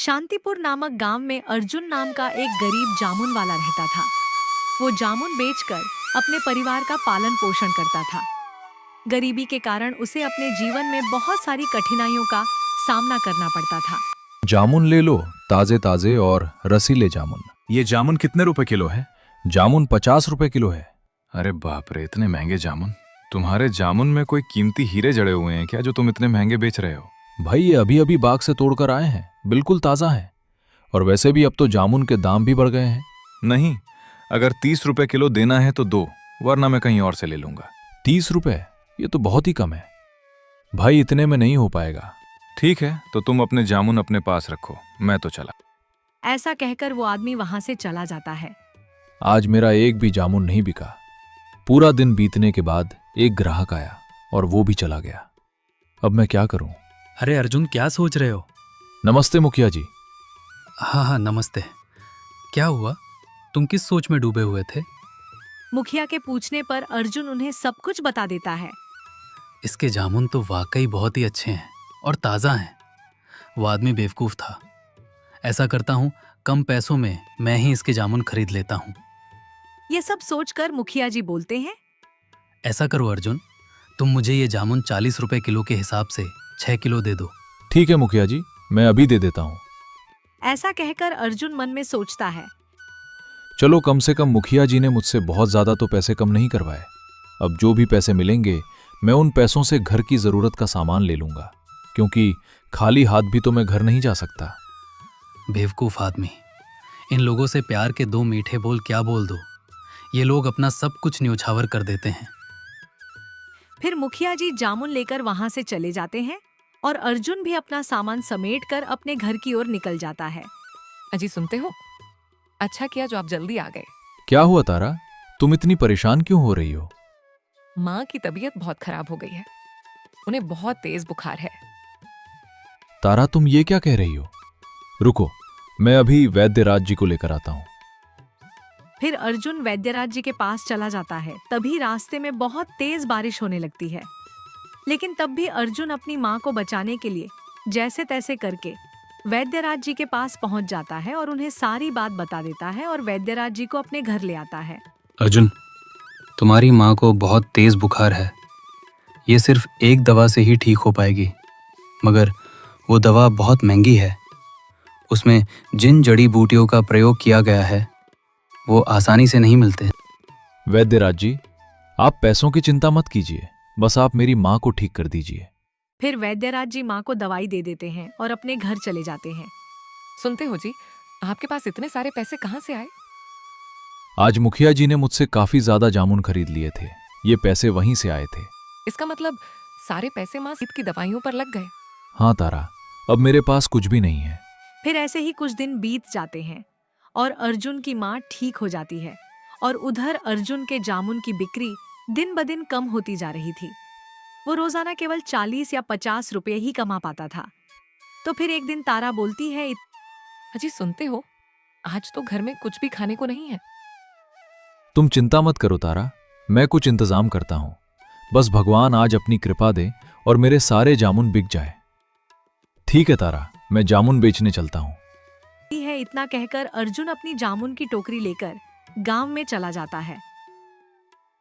शांतिपुर नामक गांव में अर्जुन नाम का एक गरीब जामुन वाला रहता था। वो जामुन बेचकर अपने परिवार का पालन पोषण करता था। गरीबी के कारण उसे अपने जीवन में बहुत सारी कठिनाइयों का सामना करना पड़ता था। जामुन ले लो, ताजे ताजे और रसीले जामुन। ये जामुन कितने रुपए किलो है? जामुन 50 रुपए किलो है। अरे बाप रे, इतने महंगे जामुन। तुम्हारे जामुन में कोई कीमती हीरे जड़े हुए हैं क्या, जो तुम इतने महंगे बेच रहे हो? भाई ये अभी अभी बाग से तोड़कर आए हैं, बिल्कुल ताजा है। और वैसे भी अब तो जामुन के दाम भी बढ़ गए हैं। नहीं, अगर 30 रुपए किलो देना है तो दो, वरना मैं कहीं और से ले लूंगा। 30 रुपए? ये तो बहुत ही कम है भाई, इतने में नहीं हो पाएगा। ठीक है, तो तुम अपने जामुन अपने पास रखो, मैं तो चला। ऐसा कहकर वो आदमी वहां से चला जाता है। आज मेरा एक भी जामुन नहीं बिका। पूरा दिन बीतने के बाद एक ग्राहक आया और वो भी चला गया। अब मैं क्या करूं? अरे अर्जुन, क्या सोच रहे हो? नमस्ते मुखिया जी। हाँ, नमस्ते। क्या हुआ? तुम किस सोच में डूबे हुए थे? मुखिया के पूछने पर अर्जुन उन्हें सब कुछ बता देता है। इसके जामुन तो वाकई बहुत ही अच्छे हैं और ताज़ा हैं। वो आदमी बेवकूफ़ था। ऐसा करता हूँ, कम पैसों में मैं ही इसके जामुन खरीद लेता हूँ। ये सब सोचकर मुखिया जी बोलते हैं, ऐसा करो अर्जुन, तुम मुझे ये जामुन 40 रुपए किलो के हिसाब से 6 किलो दे दो। ठीक है मुखिया जी, मैं अभी दे देता हूँ। ऐसा कहकर अर्जुन मन में सोचता है, चलो कम से कम मुखिया जी ने मुझसे बहुत ज्यादा तो पैसे कम नहीं करवाए। अब जो भी पैसे मिलेंगे मैं उन पैसों से घर की जरूरत का सामान ले लूंगा, क्योंकि खाली हाथ भी तो मैं घर नहीं जा सकता। बेवकूफ़ आदमी, इन लोगों से प्यार के 2 मीठे बोल क्या बोल दो। ये लोग अपना सब कुछ न्योछावर कर देते हैं। फिर मुखिया जी जामुन लेकर वहां से चले जाते हैं और अर्जुन भी अपना सामान समेटकर अपने घर की ओर निकल जाता है। अजी सुनते हो? अच्छा किया जो आप जल्दी आ गए। क्या हुआ तारा, तुम इतनी परेशान क्यों हो रही हो? माँ की तबीयत बहुत खराब हो गई है, उन्हें बहुत तेज बुखार है। तारा तुम ये क्या कह रही हो? रुको, मैं अभी वैद्यराज जी को लेकर आता हूं। फिर अर्जुन वैद्यराज जी के पास चला जाता है। तभी रास्ते में बहुत तेज बारिश होने लगती है, लेकिन तब भी अर्जुन अपनी माँ को बचाने के लिए जैसे तैसे करके वैद्यराज जी के पास पहुंच जाता है और उन्हें सारी बात बता देता है और वैद्यराज जी को अपने घर ले आता है। अर्जुन, तुम्हारी माँ को बहुत तेज बुखार है। ये सिर्फ एक दवा से ही ठीक हो पाएगी, मगर वो दवा बहुत महंगी है। उसमें जिन जड़ी बूटियों का प्रयोग किया गया है वो आसानी से नहीं मिलते। वैद्यराज जी, आप पैसों की चिंता मत कीजिए, बस आप मेरी माँ को ठीक कर दीजिए। फिर वैद्यराज जी माँ को दवाई दे देते हैं और अपने घर चले जाते हैं। सुनते हो जी, आपके पास इतने सारे पैसे कहाँ से आए? आज मुखिया जी ने मुझसे काफी ज्यादा जामुन खरीद लिए थे, ये पैसे वहीं से आए थे। इसका मतलब सारे पैसे माँ सीत की दवाइयों पर लग गए। हाँ तारा, अब मेरे पास कुछ भी नहीं है। फिर ऐसे ही कुछ दिन बीत जाते हैं और अर्जुन की माँ ठीक हो जाती है और उधर अर्जुन के जामुन की बिक्री दिन ब दिन कम होती जा रही थी। वो रोजाना केवल 40 या 50 रुपए ही कमा पाता था। तो फिर एक दिन तारा बोलती है, अजी सुनते हो, आज तो घर में कुछ भी खाने को नहीं है। तुम चिंता मत करो तारा, मैं कुछ इंतजाम करता हूं। बस भगवान आज अपनी कृपा दे और मेरे सारे जामुन बिक जाए। ठीक है तारा, मैं जामुन बेचने चलता हूं। है इतना कहकर अर्जुन अपनी जामुन की टोकरी लेकर गांव में चला जाता है।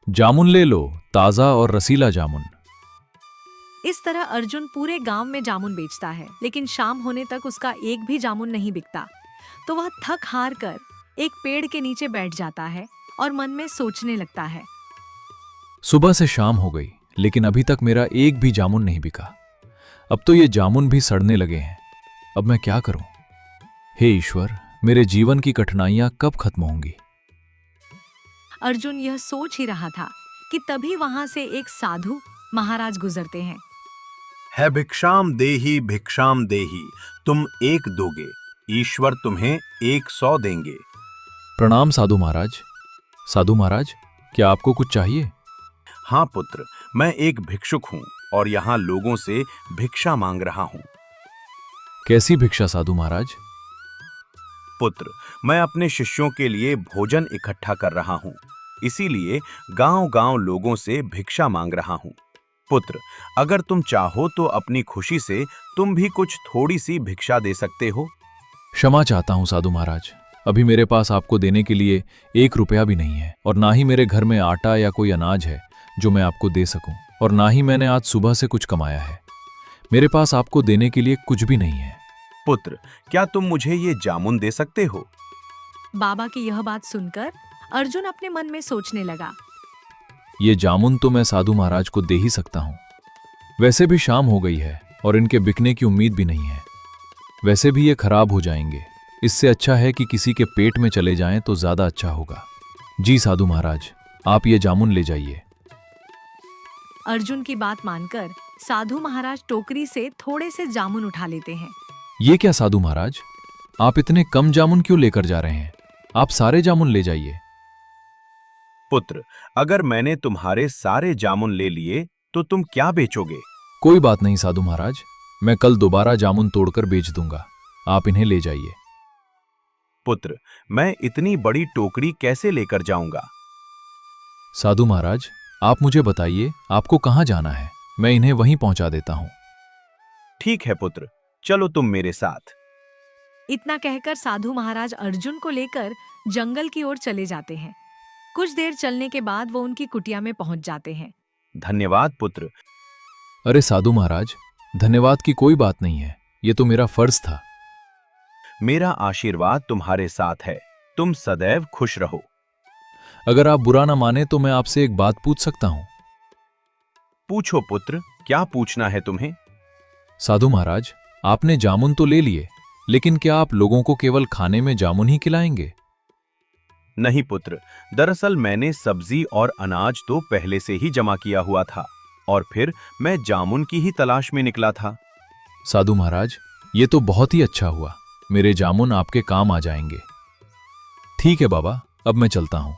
जामुन ले लो, ताजा और रसीला जामुन। इस तरह अर्जुन पूरे गांव में जामुन बेचता है, लेकिन शाम होने तक उसका एक भी जामुन नहीं बिकता। तो वह थक हार कर एक पेड़ के नीचे बैठ जाता है और मन में सोचने लगता है। सुबह से शाम हो गई, लेकिन अभी तक मेरा एक भी जामुन नहीं बिका। अब तो ये जामुन भी सड़ने लगे हैं। अब मैं क्या करूं? हे ईश्वर, मेरे जीवन की कठिनाइयां कब खत्म होंगी? अर्जुन यह सोच ही रहा था कि तभी वहां से एक साधु महाराज गुजरते हैं। है भिक्षाम देही, तुम एक दोगे, ईश्वर तुम्हें 100 देंगे। प्रणाम साधु महाराज। साधु महाराज, क्या आपको कुछ चाहिए? हाँ पुत्र, मैं एक भिक्षुक हूँ और यहाँ लोगों से भिक्षा मांग रहा हूँ। कैसी भिक्षा साधु महाराज? पुत्र, मैं अपने शिष्यों के लिए भोजन इकट्ठा कर रहा हूँ, इसीलिए गांव-गांव लोगों से भिक्षा मांग रहा हूँ। पुत्र, अगर तुम चाहो तो अपनी खुशी से तुम भी कुछ थोड़ी सी भिक्षा दे सकते हो। क्षमा चाहता हूं साधु महाराज, अभी मेरे पास आपको देने के लिए 1 रुपया भी नहीं है, और ना ही मेरे घर में आटा या कोई अनाज है जो मैं आपको दे सकूं, और ना ही मैंने आज सुबह से कुछ कमाया है। मेरे पास आपको देने के लिए कुछ भी नहीं है। पुत्र, क्या तुम मुझे ये जामुन दे सकते हो? बाबा की यह बात सुनकर अर्जुन अपने मन में सोचने लगा। ये जामुन तो मैं साधु महाराज को दे ही सकता हूं। वैसे भी शाम हो गई है और इनके बिकने की उम्मीद भी नहीं है। वैसे भी ये खराब हो जाएंगे, इससे अच्छा है कि किसी के पेट में चले जाएं तो ज्यादा अच्छा होगा। जी साधु महाराज, आप ये जामुन ले जाइए। अर्जुन की बात मानकर साधु महाराज टोकरी से थोड़े से जामुन उठा लेते हैं। ये क्या साधु महाराज, आप इतने कम जामुन क्यों लेकर जा रहे हैं? आप सारे जामुन ले जाइए। पुत्र, अगर मैंने तुम्हारे सारे जामुन ले लिए तो तुम क्या बेचोगे? कोई बात नहीं साधु महाराज, मैं कल दोबारा जामुन तोड़कर बेच दूंगा। आप इन्हें ले जाइए। पुत्र, मैं इतनी बड़ी टोकरी कैसे लेकर जाऊंगा? साधु महाराज, आप मुझे बताइए आपको कहाँ जाना है, मैं इन्हें वहीं पहुंचा देता हूं। ठीक है पुत्र, चलो तुम मेरे साथ। इतना कहकर साधु महाराज अर्जुन को लेकर जंगल की ओर चले जाते हैं। कुछ देर चलने के बाद वो उनकी कुटिया में पहुंच जाते हैं। धन्यवाद पुत्र। अरे साधु महाराज, धन्यवाद की कोई बात नहीं है, ये तो मेरा फर्ज था। मेरा आशीर्वाद तुम्हारे साथ है, तुम सदैव खुश रहो। अगर आप बुरा ना माने तो मैं आपसे एक बात पूछ सकता हूं? पूछो पुत्र, क्या पूछना है तुम्हें? साधु महाराज, आपने जामुन तो ले लिए, लेकिन क्या आप लोगों को केवल खाने में जामुन ही खिलाएंगे? नहीं पुत्र, दरअसल मैंने सब्जी और अनाज तो पहले से ही जमा किया हुआ था और फिर मैं जामुन की ही तलाश में निकला था। साधु महाराज, ये तो बहुत ही अच्छा हुआ, मेरे जामुन आपके काम आ जाएंगे। ठीक है बाबा, अब मैं चलता हूं।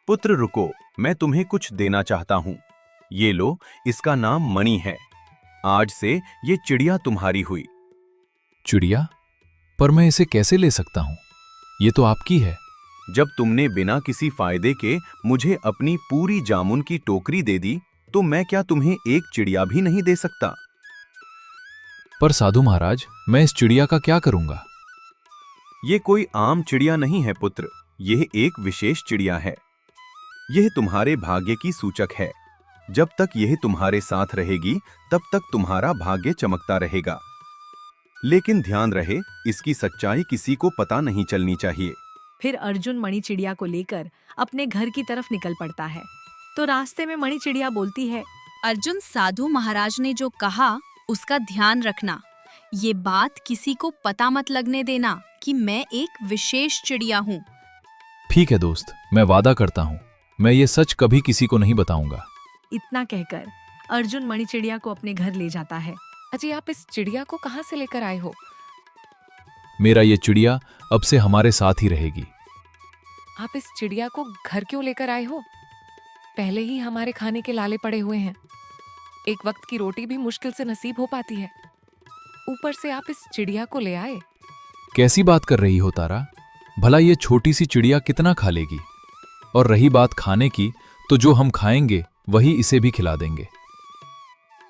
पुत्र रुको, मैं तुम्हें कुछ देना चाहता हूं। ये लो, इसका नाम मणि है। आज से ये चिड़िया तुम्हारी हुई। चिड़िया? पर मैं इसे कैसे ले सकता हूं? ये तो आपकी है। जब तुमने बिना किसी फायदे के मुझे अपनी पूरी जामुन की टोकरी दे दी, तो मैं क्या तुम्हें एक चिड़िया भी नहीं दे सकता? पर साधु महाराज, मैं इस चिड़िया का क्या करूंगा? ये कोई आम चिड़िया नहीं है पुत्र, यह एक विशेष चिड़िया है। यह तुम्हारे भाग्य की सूचक है। जब तक यह तुम्हारे साथ रहेगी, तब तक तुम्हारा भाग्य चमकता रहेगा। लेकिन ध्यान रहे, इसकी सच्चाई किसी को पता नहीं चलनी चाहिए। फिर अर्जुन मणि चिड़िया को लेकर अपने घर की तरफ निकल पड़ता है। तो रास्ते में मणि चिड़िया बोलती है, अर्जुन, साधु महाराज ने जो कहा उसका ध्यान रखना। ये बात किसी को पता मत लगने देना कि मैं एक विशेष चिड़िया हूँ। ठीक है दोस्त, मैं वादा करता हूं, मैं ये सच कभी किसी को नहीं बताऊंगा। इतना कहकर अर्जुन मणि चिड़िया को अपने घर ले जाता है। अजय, आप इस चिड़िया को कहाँ से लेकर आए हो? मेरा ये चिड़िया अब से हमारे साथ ही रहेगी। आप इस चिड़िया को घर क्यों लेकर आए हो? पहले ही हमारे खाने के लाले पड़े हुए हैं। एक वक्त की रोटी भी मुश्किल से नसीब हो पाती है, ऊपर से आप इस चिड़िया को ले आए। कैसी बात कर रही हो तारा? भला ये छोटी सी चिड़िया कितना खा लेगी? और रही बात खाने की, तो जो हम खाएंगे वही इसे भी खिला देंगे।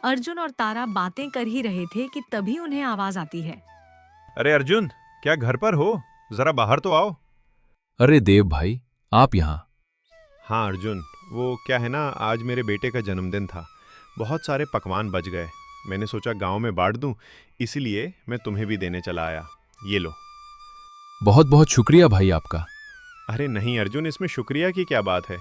अर्जुन और तारा बातें कर ही रहे थे कि तभी उन्हें आवाज आती है। अरे अर्जुन, क्या घर पर हो? जरा बाहर तो आओ। अरे देव भाई, आप यहाँ? हाँ अर्जुन, वो क्या है ना, आज मेरे बेटे का जन्मदिन था। बहुत सारे पकवान बच गए। मैंने सोचा गांव में बांट दूं, इसीलिए मैं तुम्हें भी देने चला आया। ये लो। बहुत बहुत शुक्रिया भाई आपका। अरे नहीं अर्जुन, इसमें शुक्रिया की क्या बात है।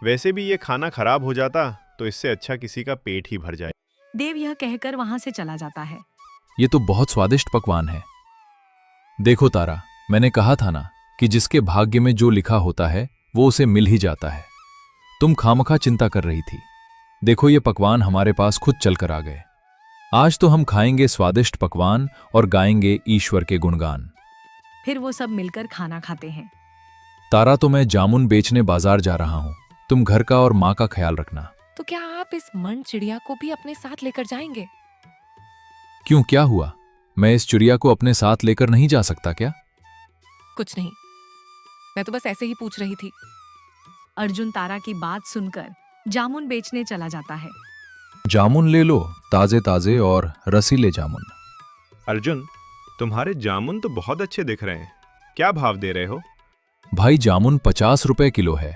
वैसे भी ये खाना खराब हो जाता तो इससे अच्छा किसी का पेट ही भर जाए। देव यह कहकर वहां से चला जाता है। ये तो बहुत स्वादिष्ट पकवान है। देखो तारा, मैंने कहा था ना कि जिसके भाग्य में जो लिखा होता है वो उसे मिल ही जाता है। तुम खामखा चिंता कर रही थी। देखो, ये पकवान हमारे पास खुद चलकर आ गए। आज तो हम खाएंगे स्वादिष्ट पकवान और गाएंगे ईश्वर के गुणगान। फिर वो सब मिलकर खाना खाते हैं। तारा, तो मैं जामुन बेचने बाजार जा रहा हूं, तुम घर का और माँ का ख्याल रखना। तो क्या आप इस मन चिड़िया को भी अपने साथ लेकर जाएंगे? क्यों, क्या हुआ? मैं इस चिड़िया को अपने साथ लेकर नहीं जा सकता क्या? कुछ नहीं, मैं तो बस ऐसे ही पूछ रही थी। अर्जुन तारा की बात सुनकर जामुन बेचने चला जाता है। जामुन ले लो, ताजे ताजे और रसीले जामुन। अर्जुन, तुम्हारे जामुन तो बहुत अच्छे दिख रहे हैं। क्या भाव दे रहे हो? भाई जामुन 50 रुपए किलो है।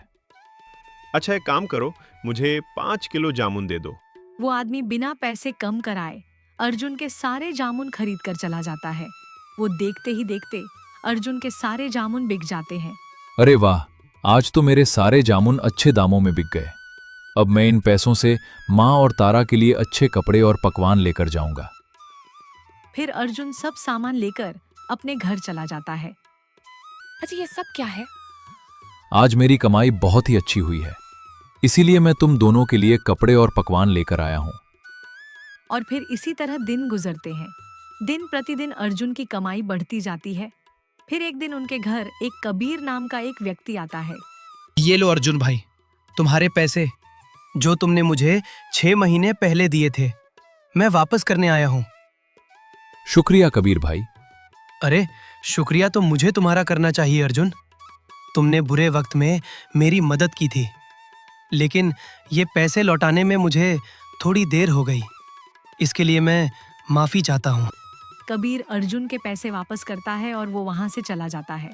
अच्छा, एक काम करो, मुझे 5 किलो जामुन दे दो। वो आदमी बिना पैसे कम कराए अर्जुन के सारे जामुन खरीद कर चला जाता है। वो देखते ही देखते अर्जुन के सारे जामुन बिक जाते हैं। अरे वाह, आज तो मेरे सारे जामुन अच्छे दामों में बिक गए। अब मैं इन पैसों से माँ और तारा के लिए अच्छे कपड़े और पकवान लेकर जाऊंगा। फिर अर्जुन सब सामान लेकर अपने घर चला जाता है। अजी ये सब क्या है? आज मेरी कमाई बहुत ही अच्छी हुई है, इसीलिए मैं तुम दोनों के लिए कपड़े और पकवान लेकर आया हूं। और फिर इसी तरह दिन गुजरते हैं। दिन प्रतिदिन अर्जुन की कमाई बढ़ती जाती है। फिर एक दिन उनके घर एक कबीर नाम का एक व्यक्ति आता है। ये लो अर्जुन भाई, तुम्हारे पैसे जो तुमने मुझे 6 महीने पहले दिए थे, मैं वापस करने आया हूँ। शुक्रिया कबीर भाई। अरे शुक्रिया तो मुझे तुम्हारा करना चाहिए अर्जुन। तुमने बुरे वक्त में मेरी मदद की थी, लेकिन ये पैसे लौटाने में मुझे थोड़ी देर हो गई। इसके लिए मैं माफी चाहता हूँ। कबीर अर्जुन के पैसे वापस करता है और वो वहां से चला जाता है।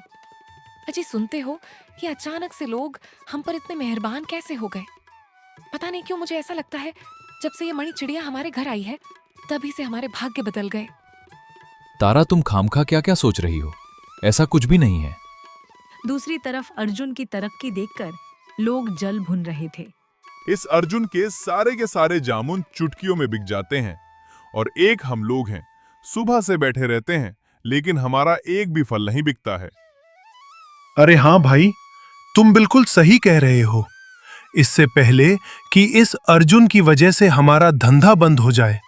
अजी सुनते हो, ये अचानक से लोग हम पर इतने मेहरबान कैसे हो गए? पता नहीं क्यों मुझे ऐसा लगता है जब से ये मणि चिड़िया हमारे घर आई है तभी से हमारे भाग्य बदल गए। तारा, तुम खामखा क्या क्या सोच रही हो? ऐसा कुछ भी नहीं है। दूसरी तरफ अर्जुन की तरक्की देखकर लोग जल भुन रहे थे। इस अर्जुन के सारे जामुन चुटकियों में बिक जाते हैं और एक हम लोग हैं, सुबह से बैठे रहते हैं लेकिन हमारा एक भी फल नहीं बिकता है। अरे हाँ भाई, तुम बिल्कुल सही कह रहे हो। इससे पहले कि इस अर्जुन की वजह से हमारा धंधा बंद हो जाए,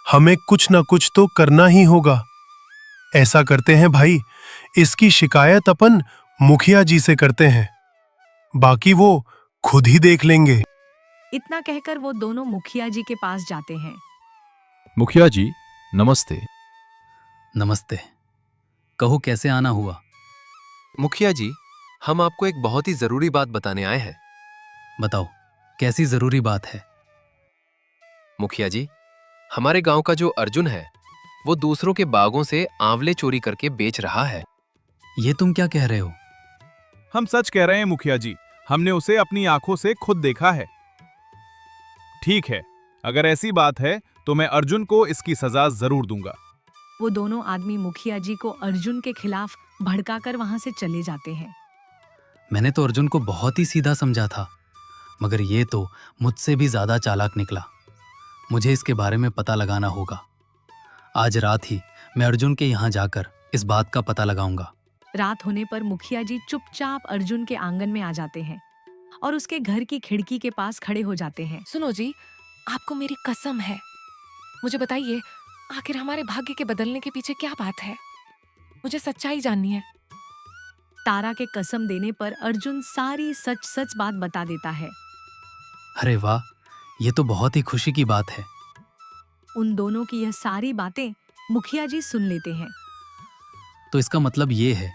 हमें कुछ ना कुछ तो करना ही होगा। ऐसा करते हैं भाई, इसकी शिकायत अपन मुखिया जी से करते हैं, बाकी वो खुद ही देख लेंगे। इतना कहकर वो दोनों मुखिया जी के पास जाते हैं। मुखिया जी नमस्ते। नमस्ते। कहो कैसे आना हुआ? मुखिया जी, हम आपको एक बहुत ही जरूरी बात बताने आए हैं। बताओ, कैसी जरूरी बात है? मुखिया जी, हमारे गांव का जो अर्जुन है वो दूसरों के बागों से आंवले चोरी करके बेच रहा है। ये तुम क्या कह रहे हो? हम सच कह रहे हैं मुखिया जी, हमने उसे अपनी आंखों से खुद देखा है। ठीक है, अगर ऐसी बात है तो मैं अर्जुन को इसकी सजा जरूर दूंगा। वो दोनों आदमी मुखिया जी को अर्जुन के खिलाफ भड़काकर वहां से चले जाते हैं। मैंने तो अर्जुन को बहुत ही सीधा समझा था, मगर ये तो मुझसे भी ज्यादा चालाक निकला। मुझे इसके बारे में पता लगाना होगा। आज रात ही मैं अर्जुन के यहाँ जाकर इस बात का पता लगाऊंगा। रात होने पर मुखिया जी चुपचाप अर्जुन के आंगन में आ जाते हैं और उसके घर की खिड़की के पास खड़े हो जाते हैं। सुनो जी, आपको मेरी कसम है, मुझे बताइए आखिर हमारे भाग्य के बदलने के पीछे क्या बात है? मुझे सच्चाई जाननी है। तारा के कसम देने पर अर्जुन सारी सच सच बात बता देता है। अरे वाह, ये तो बहुत ही खुशी की बात है। उन दोनों की यह सारी बातें मुखिया जी सुन लेते हैं। तो इसका मतलब ये है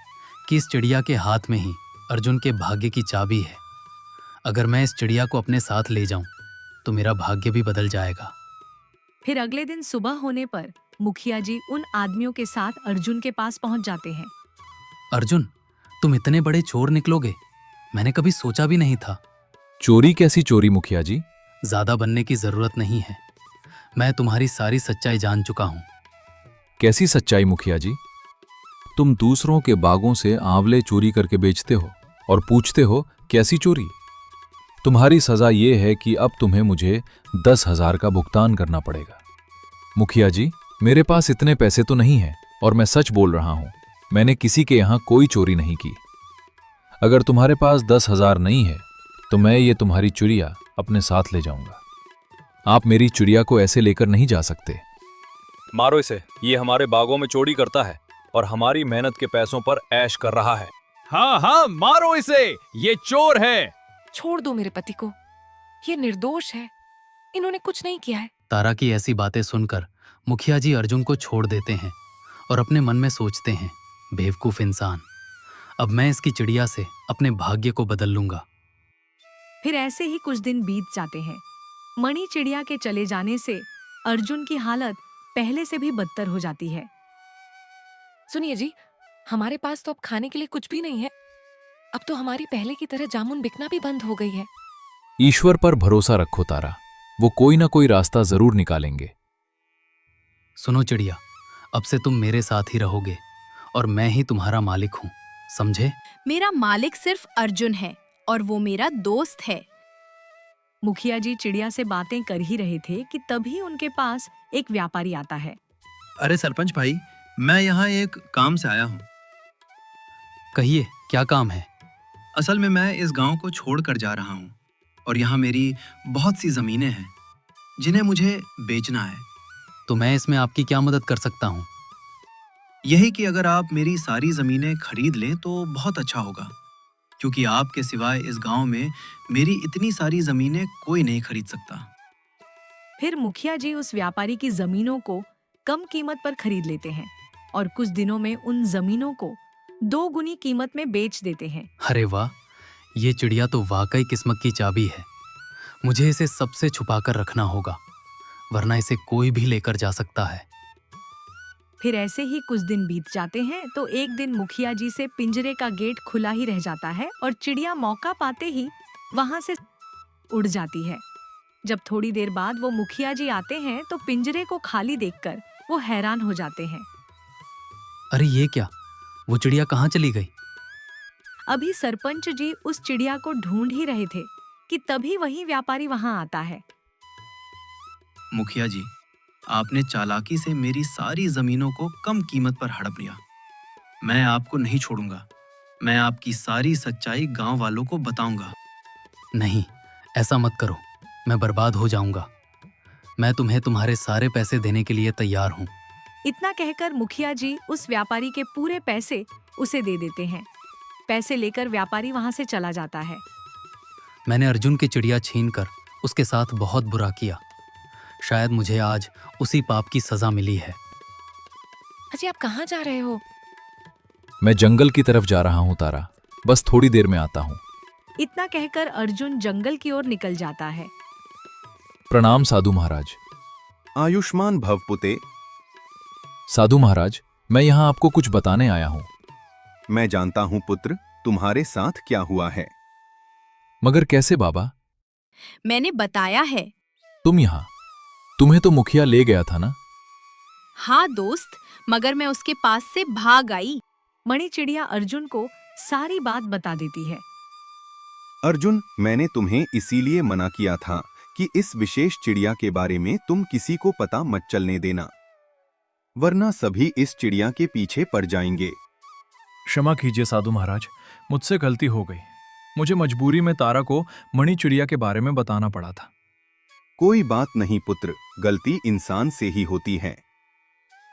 कि इस चिड़िया के हाथ में ही अर्जुन के भाग्य की चाबी है। अगर मैं इस चिड़िया को अपने साथ ले जाऊं तो मेरा भाग्य भी बदल जाएगा। फिर अगले दिन सुबह होने पर मुखिया जी उन आदमियों के साथ अर्जुन के पास पहुंच जाते हैं। अर्जुन, तुम इतने बड़े चोर निकलोगे, मैंने कभी सोचा भी नहीं था। चोरी कैसी चोरी मुखिया जी? ज्यादा बनने की जरूरत नहीं है, मैं तुम्हारी सारी सच्चाई जान चुका हूं। कैसी सच्चाई मुखिया जी? तुम दूसरों के बागों से आंवले चोरी करके बेचते हो और पूछते हो कैसी चोरी? तुम्हारी सजा ये है कि अब तुम्हें मुझे 10,000 का भुगतान करना पड़ेगा। मुखिया जी, मेरे पास इतने पैसे तो नहीं हैं और मैं सच बोल रहा हूं, मैंने किसी के यहां कोई चोरी नहीं की। अगर तुम्हारे पास 10,000 नहीं है तो मैं ये तुम्हारी चिड़िया अपने साथ ले जाऊंगा। आप मेरी चिड़िया को ऐसे लेकर नहीं जा सकते। मारो इसे, ये हमारे बागों में चोरी करता है और हमारी मेहनत के पैसों पर ऐश कर रहा है। हाँ हाँ, मारो इसे, ये चोर है। छोड़ दो मेरे पति को, ये निर्दोष है, इन्होंने कुछ नहीं किया है। तारा की ऐसी बातें सुनकर मुखिया जी अर्जुन को छोड़ देते हैं और अपने मन में सोचते हैं, बेवकूफ इंसान, अब मैं इसकी चिड़िया से अपने भाग्य को बदल लूंगा। फिर ऐसे ही कुछ दिन बीत जाते हैं। मणि चिड़िया के चले जाने से अर्जुन की हालत पहले से भी बदतर हो जाती है। सुनिए जी, हमारे पास तो अब खाने के लिए कुछ भी नहीं है। अब तो हमारी पहले की तरह जामुन बिकना भी बंद हो गई है। ईश्वर पर भरोसा रखो तारा, वो कोई ना कोई रास्ता जरूर निकालेंगे। सुनो चिड़िया, अब से तुम मेरे साथ ही रहोगे और मैं ही तुम्हारा मालिक हूँ, समझे? मेरा मालिक सिर्फ अर्जुन है और वो मेरा दोस्त है। मुखिया जी चिड़िया से बातें कर ही रहे थे कि तभी उनके पास एक व्यापारी आता है। अरे सरपंच भाई, मैं यहाँ एक काम से आया हूँ। कहिए, क्या काम है? असल में मैं इस गांव को छोड़कर जा रहा हूँ और यहाँ मेरी बहुत सी जमीनें हैं जिन्हें मुझे बेचना है। तो मैं इसमें आपकी क्या मदद कर सकता हूँ? यही कि अगर आप मेरी सारी जमीनें खरीद लें तो बहुत अच्छा होगा, क्योंकि आपके सिवाय इस गांव में मेरी इतनी सारी जमीनें कोई नहीं खरीद सकता। फिर मुखिया जी उस व्यापारी की जमीनों को कम कीमत पर खरीद लेते हैं और कुछ दिनों में उन जमीनों को 2 गुनी कीमत में बेच देते हैं। अरे वाह, ये चिड़िया तो वाकई किस्मत की चाबी है। मुझे इसे सबसे छुपाकर रखना होगा, वरना इसे कोई भी लेकर जा सकता है। फिर ऐसे ही कुछ दिन बीत जाते हैं तो एक दिन मुखिया जी से पिंजरे का गेट खुला ही रह जाता है और चिड़िया मौका पाते ही वहां से उड़ जाती है। जब थोड़ी देर बाद वो मुखिया जी आते हैं तो पिंजरे को खाली देखकर वो हैरान हो जाते हैं। अरे ये क्या, वो चिड़िया कहाँ चली गई? अभी सरपंच जी उस चिड़िया को ढूंढ ही रहे थे कि तभी वही व्यापारी वहां आता है। मुखिया जी, आपने चालाकी से मेरी सारी जमीनों को कम कीमत पर हड़प लिया। मैं आपको नहीं छोड़ूंगा। मैं आपकी सारी सच्चाई गांव वालों को बताऊंगा। नहीं, ऐसा मत करो, मैं बर्बाद हो जाऊंगा। मैं तुम्हें तुम्हारे सारे पैसे देने के लिए तैयार हूँ। इतना कहकर मुखिया जी उस व्यापारी के पूरे पैसे उसे दे देते हैं। पैसे लेकर व्यापारी वहां से चला जाता है। मैंने अर्जुन की चिड़िया छीनकर उसके साथ बहुत बुरा किया। शायद मुझे आज उसी पाप की सजा मिली है। अजी, आप कहाँ जा रहे हो? मैं जंगल की तरफ जा रहा हूँ तारा, बस थोड़ी देर में आता हूँ। इतना कहकर अर्जुन जंगल की ओर निकल जाता है। प्रणाम साधु महाराज। आयुष्मान भव पुते। साधु महाराज, मैं यहाँ आपको कुछ बताने आया हूँ। मैं जानता हूँ पुत्र, तुम्हारे साथ क्या हुआ है। मगर कैसे बाबा? मैंने बताया है। तुम यहाँ? तुम्हें तो मुखिया ले गया था ना? हाँ दोस्त, मगर मैं उसके पास से भाग आई। मणि चिड़िया अर्जुन को सारी बात बता देती है। अर्जुन, मैंने तुम्हें इसीलिए मना किया था कि इस विशेष चिड़िया के बारे में तुम किसी को पता मत चलने देना, वरना सभी इस चिड़िया के पीछे पड़ जाएंगे। क्षमा कीजिए साधु महाराज, मुझसे गलती हो गई। मुझे मजबूरी में तारा को मणि चिड़िया के बारे में बताना पड़ा था। कोई बात नहीं पुत्र, गलती इंसान से ही होती है।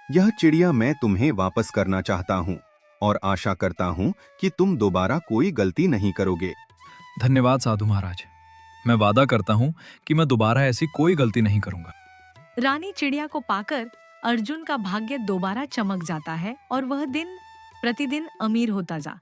यह चिड़िया मैं तुम्हें वापस करना चाहता हूँ और आशा करता हूँ कि तुम दोबारा कोई गलती नहीं करोगे। धन्यवाद साधु महाराज, मैं वादा करता हूँ कि मैं दोबारा ऐसी कोई गलती नहीं करूंगा। रानी चिड़िया को पाकर अर्जुन का भाग्य दोबारा चमक जाता है और वह दिन प्रतिदिन अमीर होता जा।